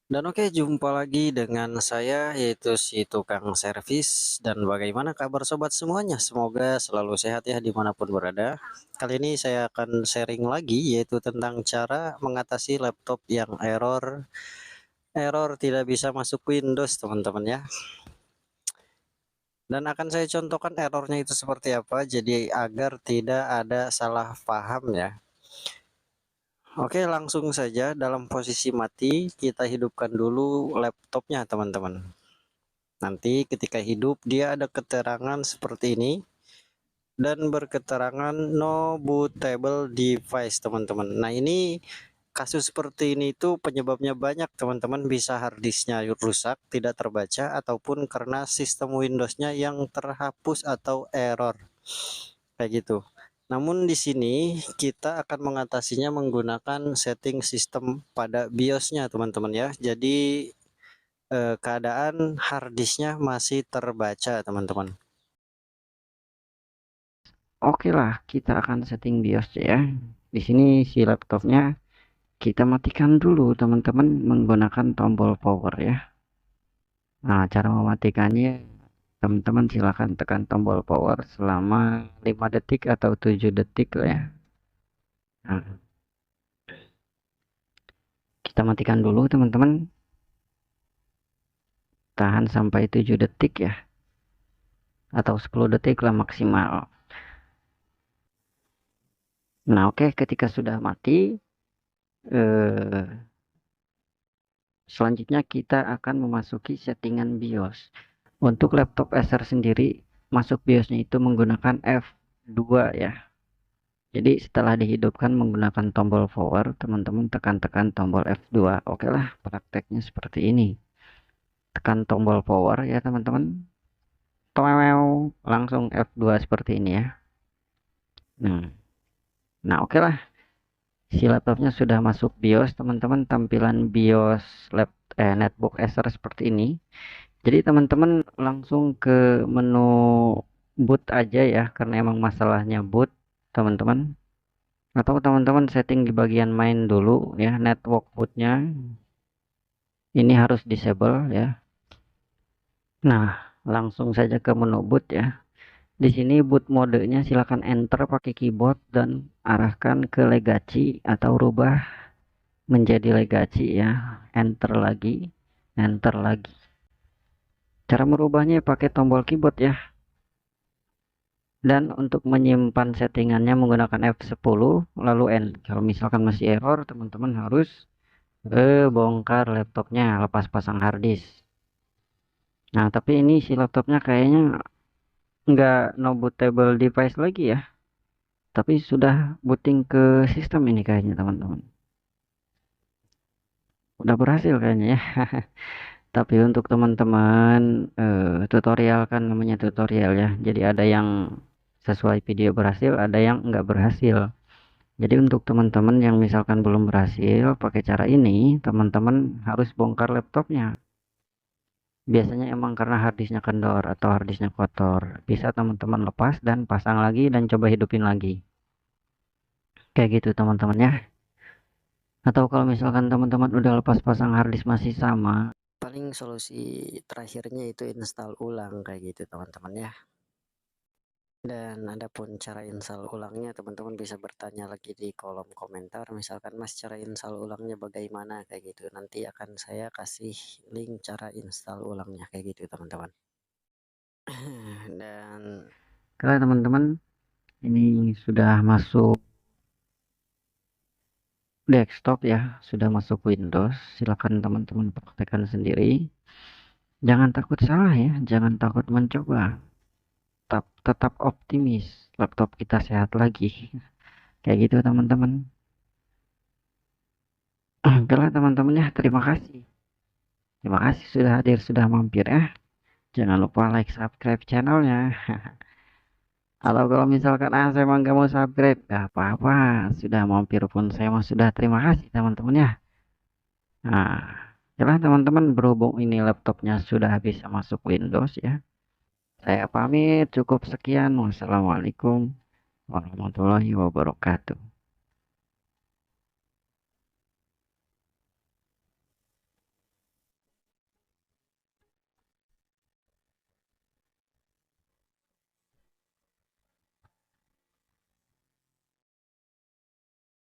Dan oke, jumpa lagi dengan saya yaitu si tukang servis. Dan bagaimana kabar sobat semuanya? Semoga selalu sehat ya dimanapun berada. Kali ini saya akan sharing lagi yaitu tentang cara mengatasi laptop yang error tidak bisa masuk Windows teman-teman ya. Dan akan saya contohkan errornya itu seperti apa jadi agar tidak ada salah paham ya. Oke, langsung saja dalam posisi mati kita hidupkan dulu laptopnya teman-teman. Nanti ketika hidup dia ada keterangan seperti ini dan berketerangan no bootable device teman-teman. Nah ini kasus seperti ini itu penyebabnya banyak teman-teman, bisa harddisknya rusak, tidak terbaca ataupun karena sistem Windowsnya yang terhapus atau error kayak gitu. Namun di sini kita akan mengatasinya menggunakan setting sistem pada BIOSnya teman-teman ya. Jadi keadaan harddisknya masih terbaca teman-teman. Oke lah, kita akan setting BIOS ya. Di sini si laptopnya kita matikan dulu teman-teman menggunakan tombol power ya. Nah, cara mematikannya teman-teman silakan tekan tombol power selama 5 detik atau 7 detik lah ya. Nah, kita matikan dulu teman-teman. Tahan sampai 7 detik ya. Atau 10 detik lah maksimal. Nah, oke, ketika sudah mati, eh, selanjutnya kita akan memasuki settingan BIOS. Untuk laptop Acer sendiri, masuk BIOSnya itu menggunakan F2 ya. Jadi setelah dihidupkan menggunakan tombol power, teman-teman tekan-tekan tombol F2. Oke lah, prakteknya seperti ini. Tekan tombol power ya teman-teman. Langsung F2 seperti ini ya. Nah, oke lah. Si laptopnya sudah masuk BIOS, teman-teman. Tampilan BIOS netbook Acer seperti ini. Jadi teman-teman langsung ke menu boot aja ya, karena emang masalahnya boot teman-teman. Atau teman-teman setting di bagian main dulu ya, network bootnya ini harus disable ya. Nah, langsung saja ke menu boot ya. Di sini boot modenya silakan enter pakai keyboard dan arahkan ke legacy atau rubah menjadi legacy ya. Enter lagi, enter lagi. Cara merubahnya pakai tombol keyboard ya. Dan untuk menyimpan settingannya menggunakan F10 lalu N. Kalau misalkan masih error, teman-teman harus bongkar laptopnya, lepas pasang harddisk. Nah, tapi ini si laptopnya kayaknya nggak no bootable device lagi ya. Tapi sudah booting ke sistem ini kayaknya teman-teman. Udah berhasil kayaknya ya. Tapi untuk teman-teman tutorial kan namanya tutorial ya. Jadi ada yang sesuai video berhasil, ada yang nggak berhasil. Jadi untuk teman-teman yang misalkan belum berhasil pakai cara ini, teman-teman harus bongkar laptopnya. Biasanya emang karena harddisknya kendor atau harddisknya kotor. Bisa teman-teman lepas dan pasang lagi dan coba hidupin lagi. Kayak gitu teman-teman ya. Atau kalau misalkan teman-teman udah lepas pasang harddisk masih sama, Paling solusi terakhirnya itu install ulang kayak gitu teman-teman ya. Dan adapun cara install ulangnya teman-teman bisa bertanya lagi di kolom komentar, misalkan Mas cara install ulangnya bagaimana kayak gitu. Nanti akan saya kasih link cara install ulangnya kayak gitu teman-teman. Dan kalau teman-teman ini sudah masuk desktop ya, sudah masuk Windows, silakan teman-teman praktekkan sendiri. Jangan takut salah ya, jangan takut mencoba. Tetap optimis, laptop kita sehat lagi. Kayak gitu teman-teman. Oke lah teman-teman ya, terima kasih. Terima kasih sudah hadir, sudah mampir ya. Jangan lupa like, subscribe channelnya. Atau kalau misalkan saya emang gak mau subscribe, gak apa-apa. Sudah mampir pun saya mau sudah terima kasih teman-teman ya. Nah, jelas teman-teman berhubung ini laptopnya sudah bisa masuk Windows ya. Saya pamit, cukup sekian. Wassalamualaikum warahmatullahi wabarakatuh.